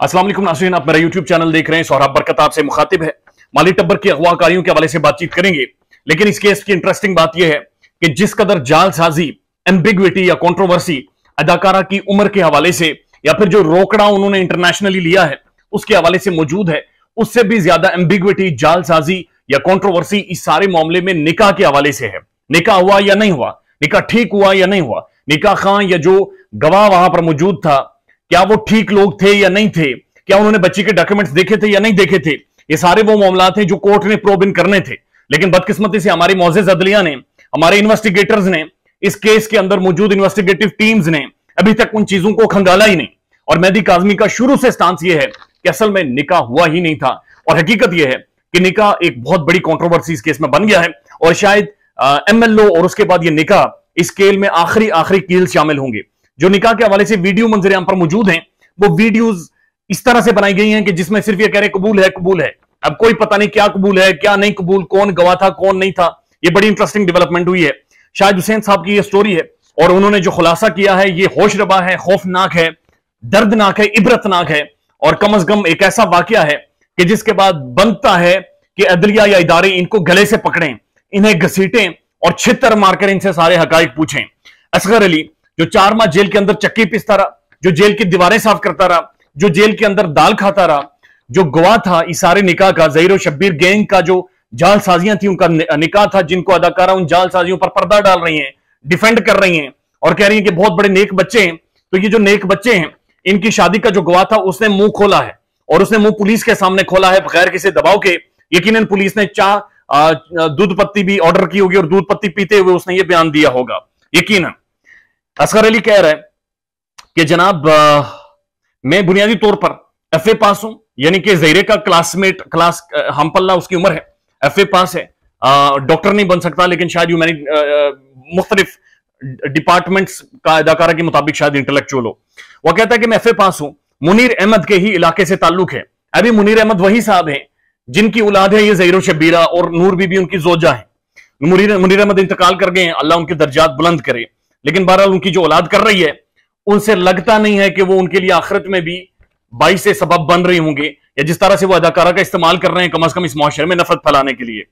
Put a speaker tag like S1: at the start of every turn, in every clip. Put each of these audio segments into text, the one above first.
S1: अस्सलाम वालेकुम नाज़रीन, आप मेरा यूट्यूब चैनल देख रहे हैं। सोहराब बरकत आपसे मुखातिब है। माली टब्बर की अगवाकारियों के हवाले से बातचीत करेंगे, लेकिन इस केस की इंटरेस्टिंग बात यह है कि जिस कदर जालसाजी, एम्बिग्विटी या कंट्रोवर्सी अदाकारा की उम्र के हवाले से या फिर जो रोकड़ा उन्होंने इंटरनेशनली लिया है उसके हवाले से मौजूद है, उससे भी ज्यादा एम्बिग्विटी, जालसाजी या कंट्रोवर्सी इस सारे मामले में निकाह के हवाले से है। निकाह हुआ या नहीं हुआ, निकाह ठीक हुआ या नहीं हुआ, निकाह खां या जो गवाह वहां पर मौजूद था क्या वो ठीक लोग थे या नहीं थे, क्या उन्होंने बच्ची के डॉक्यूमेंट्स देखे थे या नहीं देखे थे, ये सारे वो मामला थे जो कोर्ट ने प्रोब इन करने थे। लेकिन बदकिस्मती से हमारी मौज़ेज़ अदलिया ने, हमारे इन्वेस्टिगेटर्स ने, इस केस के अंदर मौजूद इन्वेस्टिगेटिव टीम्स ने अभी तक उन चीजों को खंगाला ही नहीं। और मेहदी काज़मी का शुरू से स्टांस यह है कि असल में निकाह हुआ ही नहीं था, और हकीकत यह है कि निकाह एक बहुत बड़ी कंट्रोवर्सी इस केस में बन गया है, और शायद एमएलओ और उसके बाद ये निकाह इस स्केल में आखिरी कील शामिल होंगे। जो निकाह के हवाले से वीडियो मंजर आम पर मौजूद हैं, वो वीडियोज इस तरह से बनाई गई हैं कि जिसमें सिर्फ ये कह रहे कबूल है कबूल है। अब कोई पता नहीं क्या कबूल है क्या नहीं कबूल, कौन गवाह था कौन नहीं था। ये बड़ी इंटरेस्टिंग डेवलपमेंट हुई है। शाहिद हुसैन साहब की ये स्टोरी है और उन्होंने जो खुलासा किया है ये होशरबा है, खौफनाक है, दर्दनाक है, इबरतनाक है, और कम अज कम एक ऐसा वाकया है कि जिसके बाद बनता है कि अदलिया या इदारे इनको गले से पकड़ें, इन्हें घसीटें और छितर मारकर इनसे सारे हकाइक पूछें। असगर अली जो 4 माह जेल के अंदर चक्की पिसता रहा, जो जेल की दीवारें साफ करता रहा, जो जेल के अंदर दाल खाता रहा, जो गवाह था इस सारे निकाह का, ज़हीर और शब्बीर गैंग का जो जालसाजियां थी उनका निकाह था, जिनको अदाकारा उन जालसाजियों पर पर्दा डाल रही हैं, डिफेंड कर रही हैं और कह रही हैं कि बहुत बड़े नेक बच्चे हैं। तो ये जो नेक बच्चे हैं इनकी शादी का जो गवाह था उसने मुंह खोला है, और उसने मुंह पुलिस के सामने खोला है बगैर किसी दबाव के। यकीनन पुलिस ने दूध पत्ती भी ऑर्डर की होगी और दूध पत्ती पीते हुए उसने ये बयान दिया होगा यकीनन। असगर अली कह रहा है कि जनाब मैं बुनियादी तौर पर एफए पास हूं, यानी कि ज़हीरे का क्लासमेट, क्लास हम पल्ला उसकी उम्र है, एफए पास है, डॉक्टर नहीं बन सकता लेकिन शायद मुख्तलिफ डिपार्टमेंट्स का अदाकारा के मुताबिक शायद इंटेलेक्चुअल हो। वह कहता है कि मैं एफए पास हूं, मुनीर अहमद के ही इलाके से ताल्लुक है। अभी मुनीर अहमद वही साहब हैं जिनकी औलाद है ये ज़हीर और शब्बीरा, और नूर बीबी उनकी जोजा है। मुनीर अहमद इंतकाल कर गए हैं, अल्लाह उनके दर्जात बुलंद करे, लेकिन बहरहाल उनकी जो औलाद कर रही है उनसे लगता नहीं है कि वो उनके लिए आखिरत में भी बाइस से सबब बन रही होंगे, या जिस तरह से वो अदाकारा का इस्तेमाल कर रहे हैं कम अज कम इस मुआशरे में नफरत फैलाने के लिए।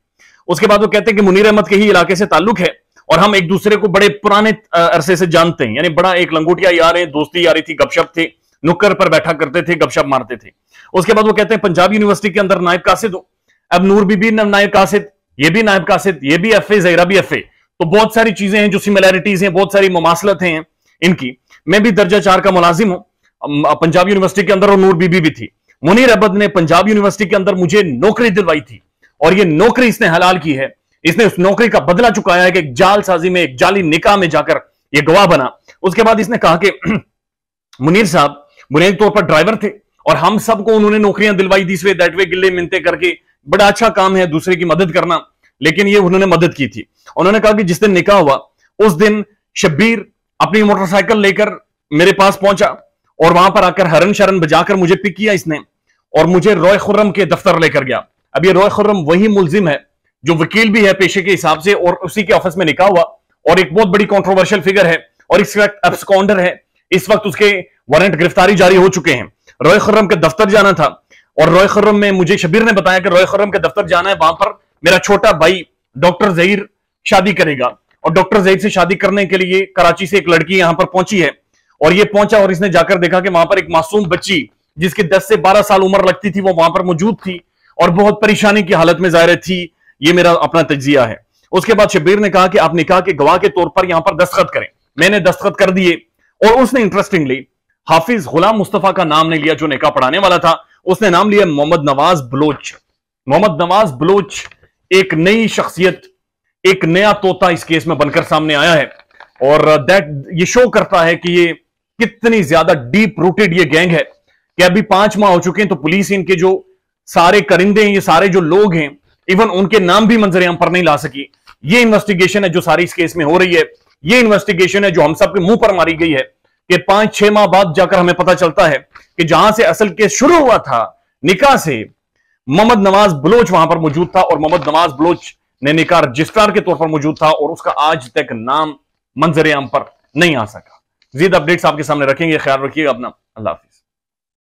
S1: उसके बाद वो कहते हैं कि मुनीर अहमद के ही इलाके से ताल्लुक है और हम एक दूसरे को बड़े पुराने अरसे से जानते हैं, यानी बड़ा एक लंगोटिया यार है, दोस्ती यारी थी, गपशप थे, नुक्कर पर बैठा करते थे, गपशप मारते थे। उसके बाद वो कहते हैं पंजाब यूनिवर्सिटी के अंदर नायब कासिद हो, अब नूर बीबी नायब कासिद, ये भी नायब कासिद, ये भी एफए, ज़हीरा भी एफए, तो बहुत सारी चीजें हैं जो सिमिलैरिटीज हैं, बहुत सारी मुमासलत हैं इनकी। मैं भी दर्जा 4 का मुलाजिम हूं पंजाब यूनिवर्सिटी के अंदर, और नूर बीबी भी थी। मुनीर अहमद ने पंजाब यूनिवर्सिटी के अंदर मुझे नौकरी दिलवाई थी, और ये नौकरी इसने हलाल की है, इसने उस नौकरी का बदला चुकाया है कि एक जालसाजी में, एक जाली निकाह में जाकर ये गवाह बना। उसके बाद इसने कहा कि मुनीर साहब बुनियादी तौर पर ड्राइवर थे और हम सबको उन्होंने नौकरियां दिलवाई दिस वे दैट वे, गिल्ले मिनते करके, बड़ा अच्छा काम है दूसरे की मदद करना, लेकिन ये उन्होंने मदद की थी। उन्होंने कहा कि जिस दिन निकाह हुआ उस दिन शब्बीर अपनी मोटरसाइकिल लेकर मेरे पास पहुंचा और वहां पर आकर हरन शरन बजाकर मुझे पिक किया इसने, और मुझे रॉय खुर्रम के दफ्तर लेकर गया। अब ये रॉय खुर्रम वही मुल्जिम है जो वकील भी है पेशे के हिसाब से, और उसी के ऑफिस में निकाह हुआ, और एक बहुत बड़ी कंट्रोवर्शियल फिगर है, और इस वक्त एब्सकॉन्डर है, इस वक्त उसके वारंट गिरफ्तारी जारी हो चुके हैं। रॉय खुर्रम के दफ्तर जाना था, और रॉय खुर्रम में मुझे शबीर ने बताया कि रॉय खुर्रम के दफ्तर जाना है, वहां पर मेरा छोटा भाई डॉक्टर ज़हीर शादी करेगा, और डॉक्टर ज़हीर से शादी करने के लिए कराची से एक लड़की यहां पर पहुंची है, और ये पहुंचा और इसने जाकर देखा कि वहां पर एक मासूम बच्ची जिसकी 10 से 12 साल उम्र लगती थी वो वहां पर मौजूद थी, और बहुत परेशानी की हालत में ज़ाहिर थी। ये मेरा अपना तज्जिया है। उसके बाद शब्बीर ने कहा कि आप निकाह के गवाह के तौर पर यहां पर दस्तखत करें। मैंने दस्तखत कर दिए, और उसने इंटरेस्टिंगली हाफिज गुलाम मुस्तफा का नाम नहीं लिया जो निकाह पढ़ाने वाला था, उसने नाम लिया मोहम्मद नवाज बलोच। मोहम्मद नवाज बलोच एक नई शख्सियत, एक नया तोता इस केस में बनकर सामने आया है, और ये शो करता है कि ये कितनी ज्यादा डीप रूटेड ये गैंग है कि अभी 5 माह हो चुके हैं तो पुलिस इनके जो सारे करिंदे हैं, ये सारे जो लोग हैं, इवन उनके नाम भी मंजर आम पर नहीं ला सकी। ये इन्वेस्टिगेशन है जो सारी इस केस में हो रही है, ये इन्वेस्टिगेशन है जो हम सब के मुंह पर मारी गई है कि 5-6 माह बाद जाकर हमें पता चलता है कि जहां से असल केस शुरू हुआ था निकाह से, मोहम्मद नवाज बलोच वहां पर मौजूद था, और मोहम्मद नवाज बलोच ने निकाह रजिस्ट्रार के तौर पर मौजूद था, और उसका आज तक नाम मंजर आम पर नहीं आ सका। ज़ीद अपडेट्स आपके सामने रखेंगे, ख्याल रखिएगा अपना। अल्लाह हाफिज़।